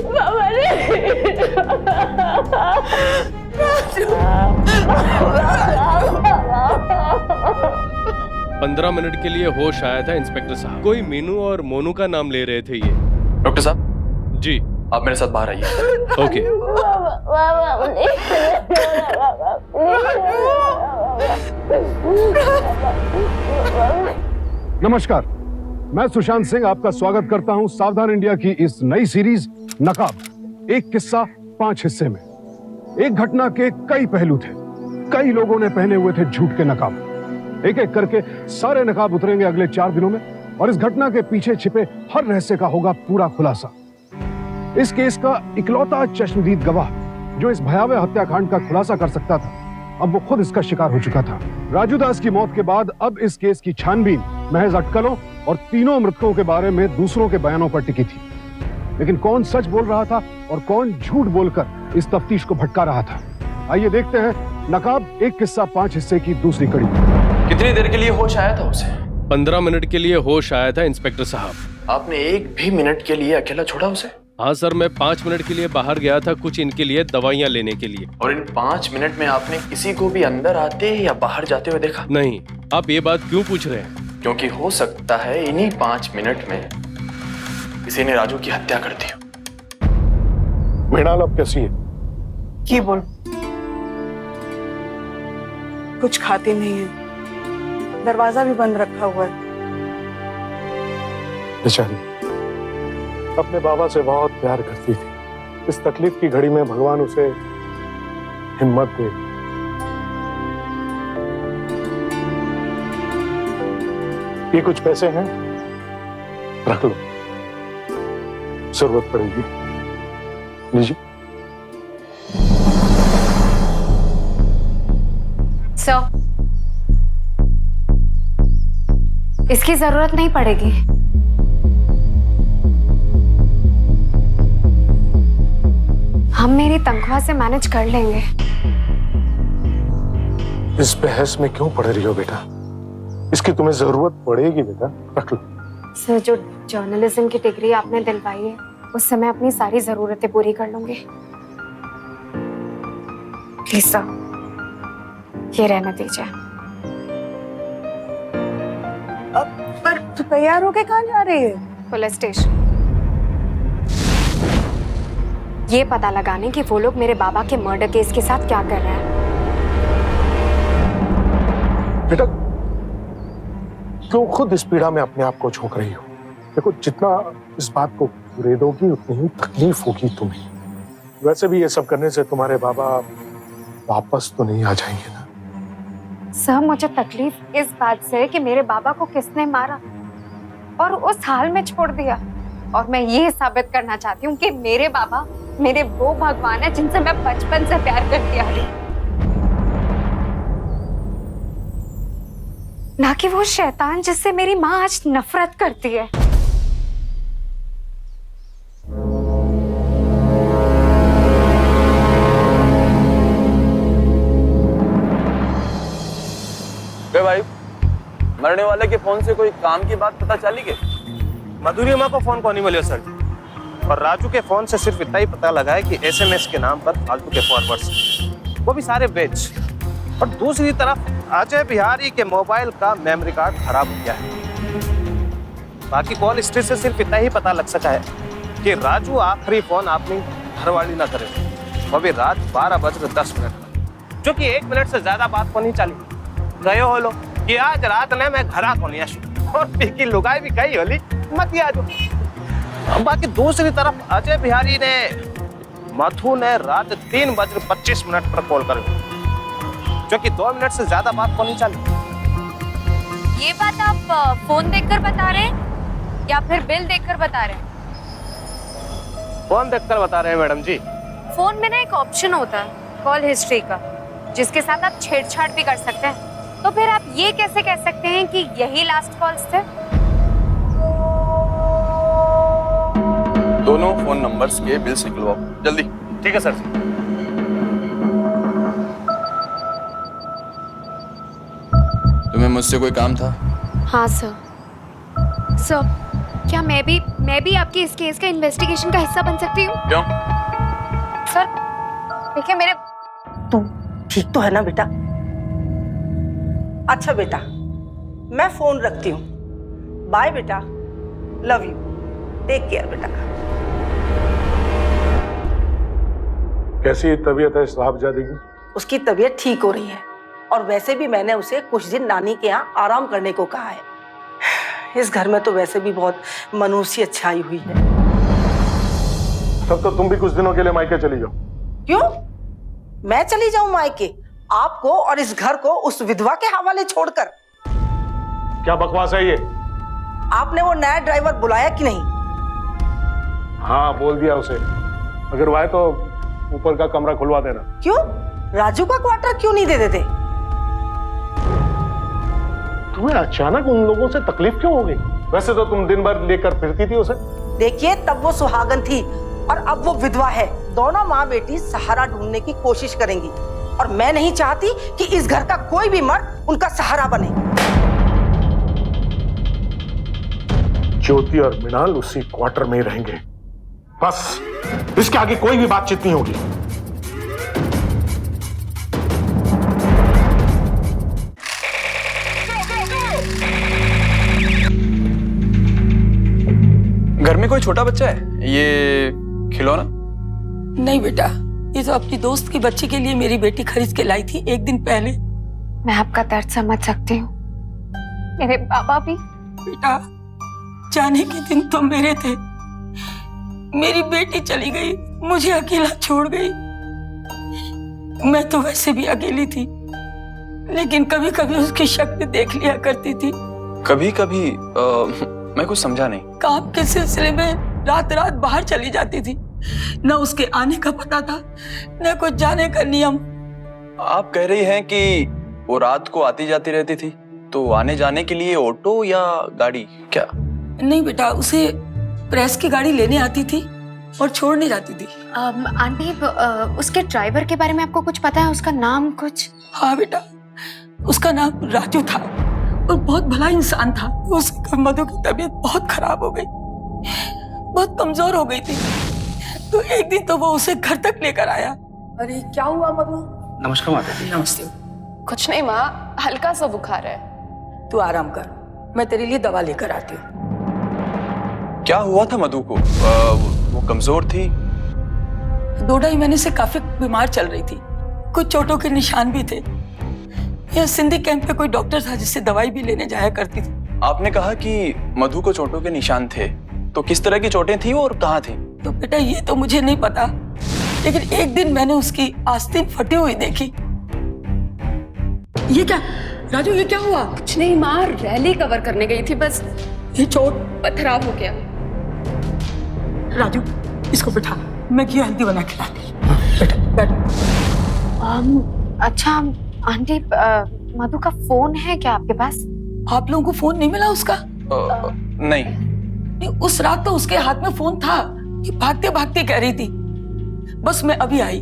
बाबा रे। 15 मिनट के लिए होश आया था इंस्पेक्टर साहब। कोई मीनू और मोनू का नाम ले रहे थे ये। डॉक्टर साहब जी आप मेरे साथ बाहर आइए। ओके। नमस्कार, मैं सुशांत सिंह आपका स्वागत करता हूं सावधान इंडिया की इस नई सीरीज नकाब। एक किस्सा 5 हिस्से में। एक घटना के कई पहलू थे, कई लोगों ने पहने हुए थे झूठ के नकाब। एक एक करके सारे नकाब उतरेंगे अगले 4 दिनों में और इस घटना के पीछे छिपे हर रहस्य का होगा पूरा खुलासा। इस केस का इकलौता चश्मदीद गवाह जो इस भयावह हत्याकांड का खुलासा कर सकता था, अब वो खुद इसका शिकार हो चुका था। राजू दास की मौत के बाद अब इस केस की छानबीन महज अटकलों और तीनों मृतकों के बारे में दूसरों के बयानों पर टिकी थी। लेकिन कौन सच बोल रहा था और कौन झूठ बोलकर इस तफ्तीश को भटका रहा था, आइए देखते हैं नकाब एक किस्सा 5 हिस्से की दूसरी कड़ी। कितनी देर के लिए होश आया था उसे? 15 मिनट के लिए होश आया था इंस्पेक्टर साहब। आपने एक भी मिनट के लिए अकेला छोड़ा उसे? हाँ सर, मैं 5 मिनट के लिए बाहर गया था कुछ इनके लिए दवाइयाँ लेने के लिए। और इन 5 मिनट में आपने किसी को भी अंदर आते या बाहर जाते हुए देखा? नहीं। आप ये बात क्यों पूछ रहे हैं? क्योंकि हो सकता है इन्हीं 5 मिनट में किसी ने राजू की हत्या कर दी। मृणाल अब कैसी है? की बोल, कुछ खाती नहीं है, दरवाजा भी बंद रखा हुआ है। बेचारी अपने बाबा से बहुत प्यार करती थी। इस तकलीफ की घड़ी में भगवान उसे हिम्मत दे। ये कुछ पैसे हैं, रख लो, जरूरत पड़ेगी। लीजिए। सर, इसकी जरूरत नहीं पड़ेगी। हम मेरी तनख्वाह से मैनेज कर लेंगे। इस बहस में क्यों पड़ रही हो बेटा? इसकी तुम्हें जरूरत पड़ेगी बेटा, रख लो। सर, जो जर्नलिज्म की डिग्री आपने दिलवाई है उससे मैं अपनी सारी जरूरतें पूरी कर लूंगी। प्लीज सर, ये रहने दीजिए। पर तू तैयार होके कहाँ जा रही है? पुलिस स्टेशन, ये पता लगाने कि वो लोग मेरे बाबा के मर्डर केस के साथ क्या कर रहे हैं। बेटा क्यों खुद इस पीड़ा में अपने आप को झोंक रही हो? देखो, जितना इस बात को रेदोगी उतनी ही तकलीफ होगी तुम्हें। वैसे भी ये सब करने से तुम्हारे बाबा वापस तो नहीं आ जाएंगे ना। सर, मुझे तकलीफ इस बात से है कि मेरे बाबा को किसने मारा और उस हाल में छोड़ दिया। और मैं ये साबित करना चाहती हूँ कि मेरे बाबा मेरे वो भगवान है जिनसे मैं बचपन से प्यार करती आ रही, ना कि वो शैतान जिससे मेरी माँ आज नफरत करती है। भाई, मरने वाले के फोन से कोई काम की बात पता चली के? मधुरी अम्मा को फोन कौन नहीं मिले सर, और राजू के फोन से सिर्फ इतना ही पता लगा है कि एसएमएस के नाम पर फालतू के फॉरवर्ड्स, वो भी सारे बेच। और दूसरी तरफ अजय बिहारी के मोबाइल का मेमोरी कार्ड खराब हो गया है। बाकी कॉल हिस्ट्री से सिर्फ इतना ही पता लग सका है कि राजू आखिरी फोन अपनी घरवाली ना करे, वो भी रात 12:10 पर, जो कि 1 मिनट से ज्यादा बात को नहीं चली। गयो हो लो कि आज रात ने मैं घरा को नहीं आशू और पीकी लुगाई भी कही होली मत आ जाओ। बाकी दूसरी तरफ अजय बिहारी ने मथु ने रात 3:25 पर कॉल कर, जो कि 2 मिनट से ज्यादा बात को नहीं चली। ये बात आप फोन देखकर बता रहे हैं या फिर बिल देखकर बता रहे हैं? फोन देखकर बता रहे हैं मैडम जी। फोन में ना एक ऑप्शन होता है कॉल हिस्ट्री का, जिसके साथ आप छेड़छाड़ भी कर सकते हैं। तो फिर आप ये कैसे कह सकते हैं कि यही लास्ट कॉल्स थे? दोनों फोन नंबर्स के बिल्स निकलवाओ जल्दी। ठीक है सर जी। तुम्हें मुझसे कोई काम था? हाँ सर। सर, क्या मैं भी आपकी इस केस का इन्वेस्टिगेशन का हिस्सा बन सकती हूँ? क्यों? सर देखिए, मेरे तू ठीक तो है ना बेटा? अच्छा बेटा, मैं फोन रखती हूँ। बाय बेटा, लव यू, टेक केयर बेटा। कैसी तबीयत है साहबजादी की? उसकी तबीयत ठीक हो रही है और वैसे भी मैंने उसे कुछ दिन नानी के यहाँ आराम करने को कहा है। इस घर में तो वैसे भी बहुत मनुष्यत छाई हुई है। तब तो तुम भी कुछ दिनों के लिए मायके चली जाओ। क्यों मैं चली जाऊं मायके? आपको और इस घर को उस विधवा के हवाले छोड़कर? क्या बकवास है ये? आपने वो नया ड्राइवर बुलाया कि नहीं? हाँ, बोल दिया उसे। अगर वो आए तो ऊपर का कमरा खुलवा देना। क्यों? राजू का क्वार्टर क्यों नहीं दे देते? तुम्हें अचानक उन लोगों से तकलीफ क्यों हो गई? वैसे तो तुम दिन भर लेकर फिरती थी उसे। देखिए, तब वो सुहागन थी और अब वो विधवा है। दोनों माँ बेटी सहारा ढूंढने की कोशिश करेंगी और मैं नहीं चाहती कि इस घर का कोई भी मर्द उनका सहारा बने। ज्योति और मृणाल उसी क्वार्टर में ही रहेंगे, बस। इसके आगे कोई भी बातचीत नहीं होगी। घर में कोई छोटा बच्चा है? ये खिलौना? नहीं बेटा, ये तो अपनी दोस्त की बच्ची के लिए मेरी बेटी खरीद के लाई थी एक दिन पहले। मैं आपका दर्द समझ सकती हूँ। मेरे बाबा भी। बेटा, जाने के दिन तो मेरे थे। मेरी बेटी चली गई, मुझे अकेला छोड़ गई। मैं तो वैसे भी अकेली थी, लेकिन कभी कभी उसकी शक्ल देख लिया करती थी। कभी कभी मैं कुछ समझा नहीं। काम के सिलसिले में रात रात बाहर चली जाती थी। न उसके आने का पता था, न कुछ जाने का नियम। आप कह रही हैं कि वो रात को आती जाती रहती थी, तो आने जाने के लिए ऑटो या गाड़ी क्या? नहीं बेटा, उसे प्रेस की गाड़ी लेने आती थी और छोड़ने जाती थी। आंटी, उसके ड्राइवर के बारे में आपको कुछ पता है? उसका नाम कुछ? हाँ बेटा, उसका नाम राजू था और बहुत भला इंसान था। उसकी मधु की तबीयत बहुत खराब हो गई, बहुत कमजोर हो गई थी। तो एक दिन तो वो उसे घर तक लेकर आया। अरे क्या हुआ मधु? नमस्कार माता जी। नमस्ते। कुछ नहीं माँ, हल्का सा बुखार है। तू आराम कर, मैं तेरे लिए दवा लेकर आती हूँ। क्या हुआ था मधु को? वो कमजोर थी? 2-2.5 महीने से काफी बीमार चल रही थी। कुछ चोटों के निशान भी थे। यह सिंधी कैंप पे कोई डॉक्टर था जिससे दवाई भी लेने जाया करती थी। आपने कहा कि मधु को चोटों के निशान थे, तो किस तरह की चोटें थी और कहाँ थी? तो बेटा ये तो मुझे नहीं पता, लेकिन एक दिन मैंने उसकी आस्तीन फटी हुई देखी। ये क्या राजू, ये क्या हुआ? कुछ नहीं माँ, रैली कवर करने गई थी, बस ये चोट? पथराव हो गया। राजू, इसको बिठा, मैं घी हल्दी बना के लाती। बैठ। अच्छा आंटी, मधु का फोन है क्या आपके पास? आप लोगों को फोन नहीं मिला उसका? नहीं। उस रात तो उसके हाथ में फोन था। ये भागते भागते कह रही थी, बस मैं अभी आई।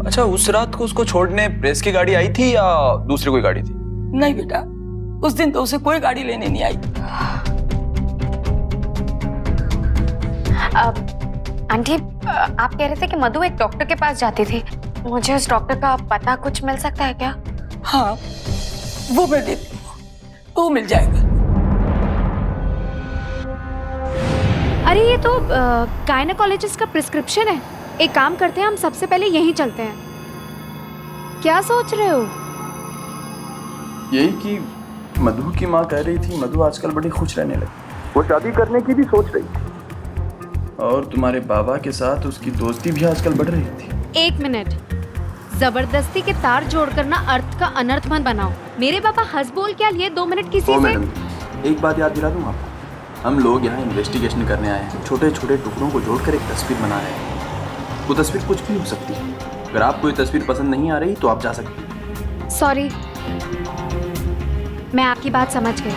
अच्छा, उस रात को उसको छोड़ने प्रेस की गाड़ी आई थी या दूसरी कोई गाड़ी थी? नहीं बेटा, उस दिन तो उसे कोई गाड़ी लेने नहीं आई। आंटी, आप कह रहे थे कि मधु एक डॉक्टर के पास जाती थी। मुझे उस डॉक्टर का पता कुछ मिल सकता है क्या? हाँ, वो मैं देती हूँ, वो मिल जाएगा। अरे ये तो गायनेकोलॉजिस्ट का प्रिस्क्रिप्शन है। एक काम करते हैं, हम सबसे पहले यहीं चलते हैं। क्या सोच रहे हो? यही कि मधु की माँ कह रही थी मधु आजकल बड़ी खुश रहने लगी। वो शादी करने की भी सोच रही थी और तुम्हारे बाबा के साथ उसकी दोस्ती भी आजकल बढ़ रही थी। एक मिनट, जबरदस्ती के तार जोड़कर ना अर्थ का अनर्थ मत बनाओ। मेरे पापा हंस बोल क्या लिए 2 मिनट किसी से? मैडम, एक बात याद दिला दूं आपको, हम लोग यहाँ इन्वेस्टिगेशन करने आए हैं। छोटे छोटे टुकड़ों को जोड़कर एक तस्वीर बना रहे हैं। वो तस्वीर कुछ भी हो सकती है। अगर आपको ये तस्वीर पसंद नहीं आ रही तो आप जा सकते हैं। सॉरी, मैं आपकी बात समझ गई।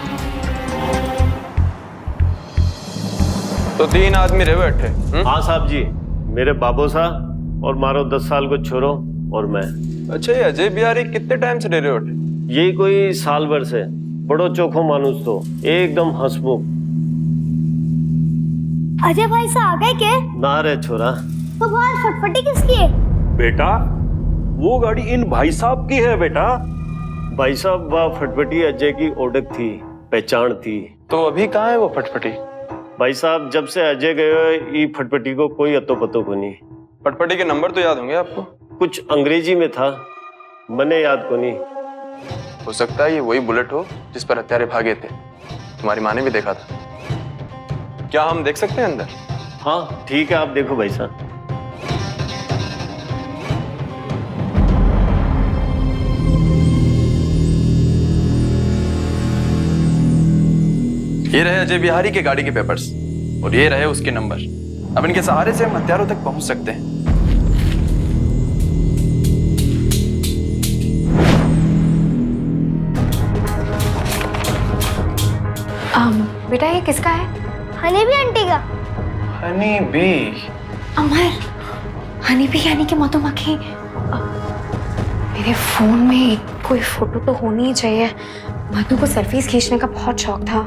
तो 3 आदमी रहे बैठे। हाँ साहब जी, मेरे बाबू साहब और मारो 10 साल को छोरो और मैं। अच्छा, ये अजय बिहारी कितने टाइम से रहे बैठे? ये कोई साल भर से। बड़ो चोखो मानुस तो, एकदम हंसमुख। अजय भाई से आ गए के? ना रे छोरा। तो बाहर फटफटी किसकी है? बेटा वो गाड़ी इन भाई साहब की है बेटा। भाई साहब वह फटफटी अजय की ओळख थी, पहचान थी। तो अभी कहाँ है वो फटफटी? भाई साहब जब से अजय गए ये फटफटी को कोई अतो पतो को नहीं। फटफटी के नंबर तो याद होंगे आपको? कुछ अंग्रेजी में था, मने याद को नहीं। हो सकता है ये वही बुलेट हो जिस पर हत्यारे भागे थे। तुम्हारी माँ ने भी देखा था। क्या हम देख सकते हैं अंदर? हाँ ठीक है, आप देखो भाई साहब। ये रहे अजय बिहारी के गाड़ी के पेपर्स और ये रहे उसके नंबर। अब इनके सहारे से हम हत्यारों तक पहुंच सकते हैं। बेटा ये किसका है? हनी भी आंटी का। Honey bee? अमर, हनी भी यानी कि मधुमक्खी। मेरे फोन में कोई फोटो तो होनी ही चाहिए। मधु को सेल्फीज खींचने का बहुत शौक था।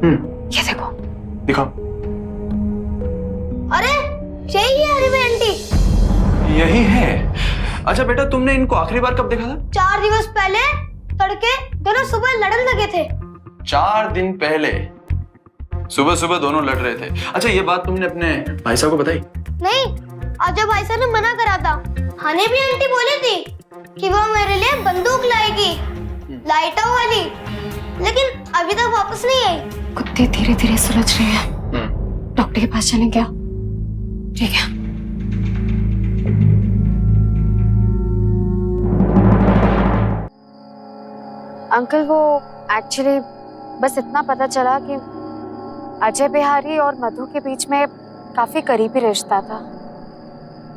ये देखो। दिखाओ। अरे यही है हनी भी आंटी। यही है? अच्छा बेटा, तुमने इनको आखिरी बार कब देखा था? 4 दिवस पहले तड़के दोनों सुबह लड़ने लगे थे। 4 दिन पहले सुबह सुबह दोनों लड़ रहे थे। अच्छा, ये बात तुमने अपने भाई साहब को बताई? नहीं, अजय भाई साहब ने मना करा था। हनी भी आंटी बोली थी कि वो मेरे लिए बंदूक लाएगी, लाइटों वाली, लेकिन अभी तक वापस नहीं आई। कुत्ते धीरे धीरे सुलझ रहे हैं। डॉक्टर के पास चलें क्या? ठीक है। अंकल वो एक्चुअली बस इतना पता चला कि अजय बिहारी और मधु के बीच में काफी करीबी रिश्ता था।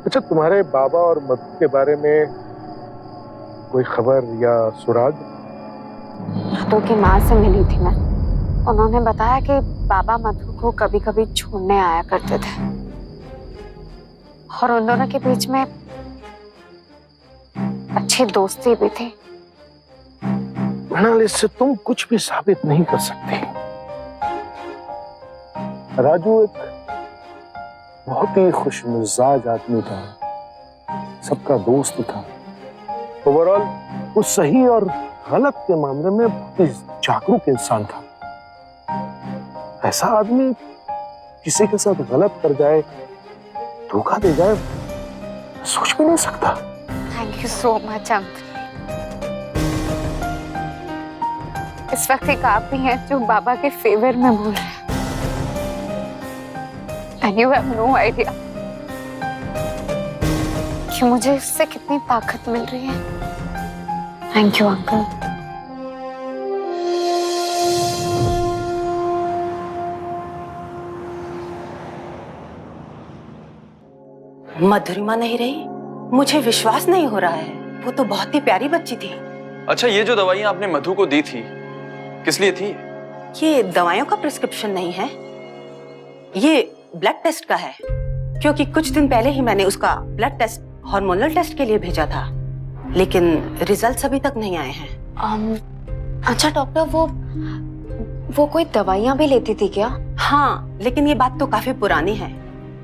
अच्छा, तुम्हारे बाबा और मधु के बारे में कोई खबर या सुराग? मधु की माँ से मिली थी मैं। उन्होंने बताया कि बाबा मधु को कभी कभी छोड़ने आया करते थे और उन दोनों के बीच में अच्छी दोस्ती भी थी। मृणाल, इससे तुम कुछ भी साबित नहीं कर सकते। राजू एक बहुत ही खुशमिजाज आदमी था, सबका दोस्त था। ओवरऑल वो सही और गलत के मामले में बहुत ही जागरूक इंसान था। ऐसा आदमी किसी के साथ गलत कर जाए, धोखा दे जाए, सोच भी नहीं सकता। Thank you so much uncle. इस वक्त एक आप ही हैं जो बाबा के फेवर में बोल रहे हैं। And you have no idea कि मुझे इससे कितनी ताकत मिल रही है। Thank you uncle. मधुरिमा नहीं रही? मुझे विश्वास नहीं हो रहा है। वो तो बहुत ही प्यारी बच्ची थी। अच्छा, ये जो दवाइयां आपने मधु को दी थी किस लिए थी? ये दवाइयों का प्रिस्क्रिप्शन नहीं है, ये ब्लड टेस्ट का है। क्योंकि कुछ दिन पहले ही मैंने उसका ब्लड टेस्ट हार्मोनल टेस्ट के लिए भेजा था, लेकिन रिजल्ट्स अभी तक नहीं आए हैं। अच्छा डॉक्टर, वो कोई दवाइयां भी लेती थी क्या? हाँ, लेकिन ये बात तो काफी पुरानी है।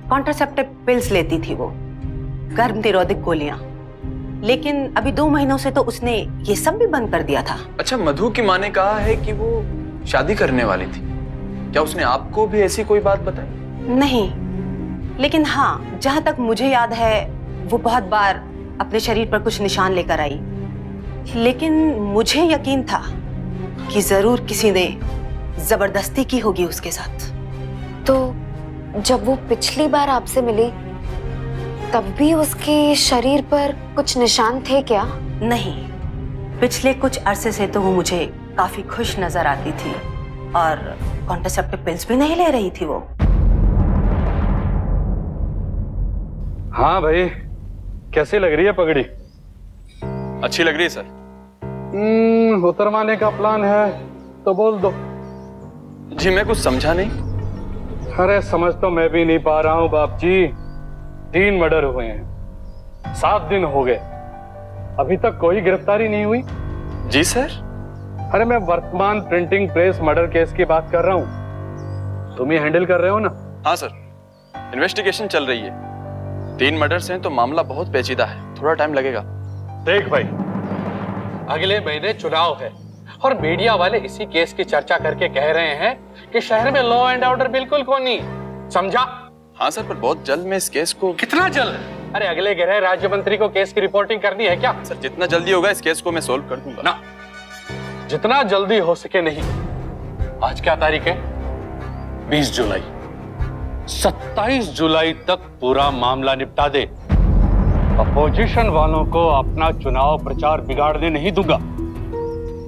कॉन्ट्रासेप्टिव पिल्स लेती थी वो, गर्भ निरोधक गोलियां। लेकिन अभी 2 महीनों से तो उसने ये सब भी बंद कर दिया था। अच्छा, मधु की माँ ने कहा है कि वो शादी करने वाली थी। क्या उसने आपको भी ऐसी कोई बात बताई? नहीं, लेकिन हाँ, जहां तक मुझे याद है वो बहुत बार अपने शरीर पर कुछ निशान लेकर आई। लेकिन मुझे यकीन था कि जरूर किसी ने जबरदस्ती की होगी उसके साथ। तो जब वो पिछली बार आपसे मिली तब भी उसके शरीर पर कुछ निशान थे क्या? नहीं, पिछले कुछ अरसे से तो वो मुझे काफी खुश नजर आती थी और कॉन्ट्रासेप्टिव पिल्स भी नहीं ले रही थी वो। हाँ भाई, कैसी लग रही है पगड़ी? अच्छी लग रही है सर। उतरवाने का प्लान है तो बोल दो। जी मैं कुछ समझा नहीं। अरे समझ तो मैं भी नहीं पा रहा हूँ बाप जी। 3 मर्डर हुए हैं, 7 दिन हो गए, अभी तक कोई गिरफ्तारी नहीं हुई। जी सर। अरे मैं वर्तमान प्रिंटिंग प्रेस मर्डर केस की बात कर रहा हूँ, तुम ही हैंडल कर रहे हो ना? हाँ सर, इन्वेस्टिगेशन चल रही है। 3 मर्डर्स हैं तो मामला बहुत पेचीदा है, थोड़ा टाइम लगेगा। देख भाई, अगले महीने चुनाव है और मीडिया वाले इसी केस की चर्चा करके कह रहे हैं कि शहर में लॉ एंड ऑर्डर बिल्कुल को नहीं, समझा? हाँ सर, पर बहुत जल्द में इस केस को। कितना जल्द? अरे अगले गृह राज्य मंत्री को केस की रिपोर्टिंग करनी है क्या? सर जितना जल्दी होगा इस केस को मैं सोल्व कर दूंगा ना। जितना जल्दी हो सके नहीं। आज क्या तारीख है? 20 जुलाई। 27 जुलाई तक पूरा मामला निपटा दे। अपोजिशन वालों को अपना चुनाव प्रचार बिगाड़ने नहीं दूंगा।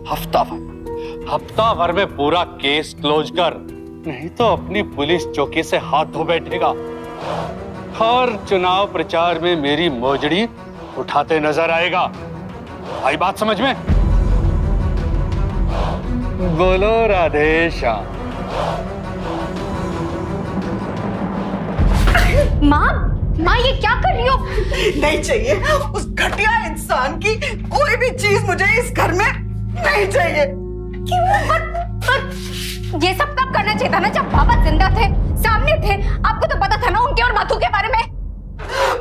हफ्ता भर में पूरा केस क्लोज कर, नहीं तो अपनी पुलिस चौकी से हाथ धो बैठेगा और चुनाव प्रचार में मेरी मोजड़ी उठाते नजर आएगा। आई बात समझ में? बोलो राधे श्याम। माँ ये क्या कर रही हो? नहीं चाहिए उस घटिया इंसान की कोई भी चीज मुझे इस घर में नहीं चाहिए। क्यों? पर ये सब कब करना चाहिए था ना, जब बाबा जिंदा थे, सामने थे। आपको तो पता था ना उनके और मधु के बारे में।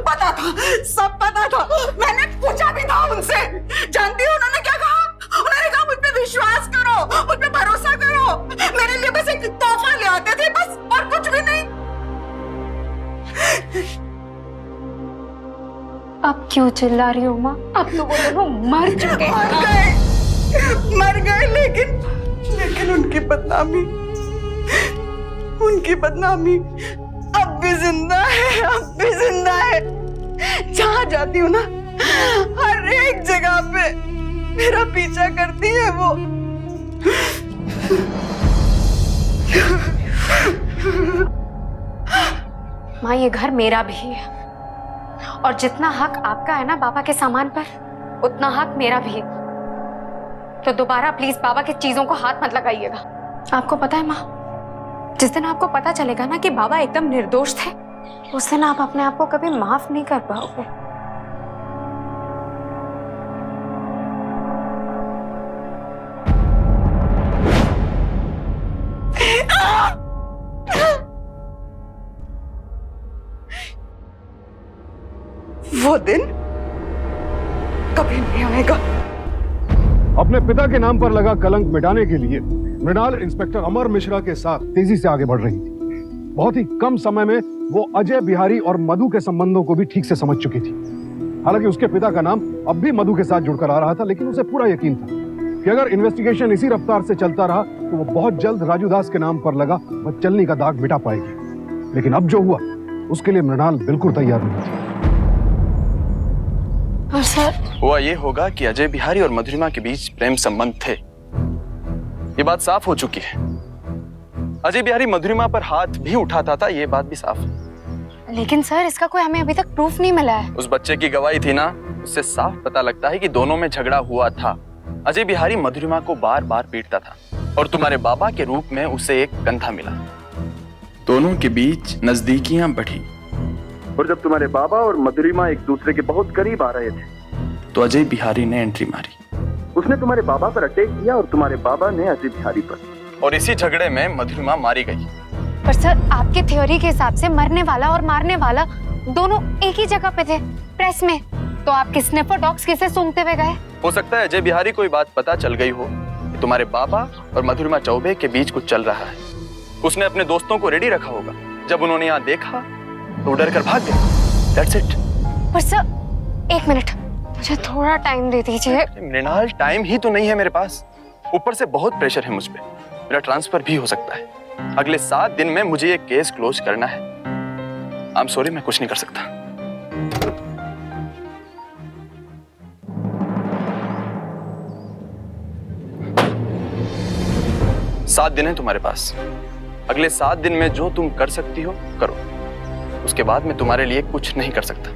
पता था, सब पता था। मैंने पूछा भी था उनसे। जानती हो उन्होंने क्या कहा? उन्होंने कहा मुझ पे विश्वास करो, मुझ पे भरोसा करो। मेरे लिए बस एक तोहफा ले आते थे, बस, और कुछ भी नहीं। अब क्यों चिल्ला रही हो माँ? अब तो वो दोनों मर चुके। मर गए, लेकिन उनकी बदनामी अब भी जिंदा है। जहाँ जाती हूँ ना, हर एक जगह पे मेरा पीछा करती है वो। माँ ये घर मेरा भी है, और जितना हक आपका है ना बाबा के सामान पर, उतना हक मेरा भी है। तो दोबारा प्लीज बाबा की चीजों को हाथ मत लगाइएगा। आपको पता है माँ, जिस दिन आपको पता चलेगा ना कि बाबा एकदम निर्दोष थे, उस दिन आप अपने आप को कभी माफ नहीं कर पाओगे। वो दिन कभी नहीं आएगा। अपने पिता के नाम पर लगा कलंक मिटाने के लिए मृणाल इंस्पेक्टर अमर मिश्रा के साथ तेजी से आगे बढ़ रही थी। बहुत ही कम समय में वो अजय बिहारी और मधु के संबंधों को भी ठीक से समझ चुकी थी। हालांकि उसके पिता का नाम अब भी मधु के साथ जुड़कर आ रहा था, लेकिन उसे पूरा यकीन था कि अगर इन्वेस्टिगेशन इसी रफ्तार से चलता रहा तो वो बहुत जल्द राजू दास के नाम पर लगा बदचलनी का दाग मिटा पाएगी। लेकिन अब जो हुआ उसके लिए मृणाल बिल्कुल तैयार नहीं थी। और सर, हुआ ये होगा कि अजय बिहारी और मधुरिमा के बीच प्रेम संबंध थे। ये बात साफ हो चुकी है। अजय बिहारी मधुरिमा पर हाथ भी उठाता था, ये बात भी साफ है। लेकिन सर इसका कोई हमें अभी तक प्रूफ नहीं मिला है। उस बच्चे की गवाही थी ना, उससे साफ पता लगता है कि दोनों में झगड़ा हुआ था। अजय बिहारी मधुरिमा को बार बार पीटता था और तुम्हारे बाबा के रूप में उसे एक कंधा मिला। दोनों के बीच नजदीकियां बढ़ी और जब तुम्हारे बाबा और मधुरिमा एक दूसरे के बहुत करीब आ रहे थे तो अजय बिहारी ने एंट्री मारी। उसने तुम्हारे बाबा पर अटैक किया और तुम्हारे बाबा ने अजय बिहारी पर, और इसी झगड़े में मधुरिमा मारी गई। पर सर आपके थ्योरी के हिसाब से मरने वाला और मारने वाला दोनों एक ही जगह पे थे, प्रेस में। तो आप किस स्निफर डॉग्स किसे सूंघते हुए गए? हो सकता है अजय बिहारी को ये बात पता चल गई हो कि तुम्हारे बाबा और मधुरिमा चौबे के बीच कुछ चल रहा है। उसने अपने दोस्तों को रेडी रखा होगा। जब उन्होंने यहाँ देखा तो डर कर भाग गया। That's it। पर सर एक मिनट, मुझे थोड़ा टाइम दे दीजिए। मृणाल, टाइम ही तो नहीं है मेरे पास, ऊपर से बहुत प्रेशर है मुझ पे। मेरा ट्रांसफर भी हो सकता है। अगले 7 दिन में मुझे ये केस क्लोज करना है। आई एम सॉरी, मैं कुछ नहीं कर सकता। 7 दिन है तुम्हारे पास। अगले 7 दिन में जो तुम कर सकती हो करो। उसके बाद मैं तुम्हारे लिए कुछ नहीं कर सकता।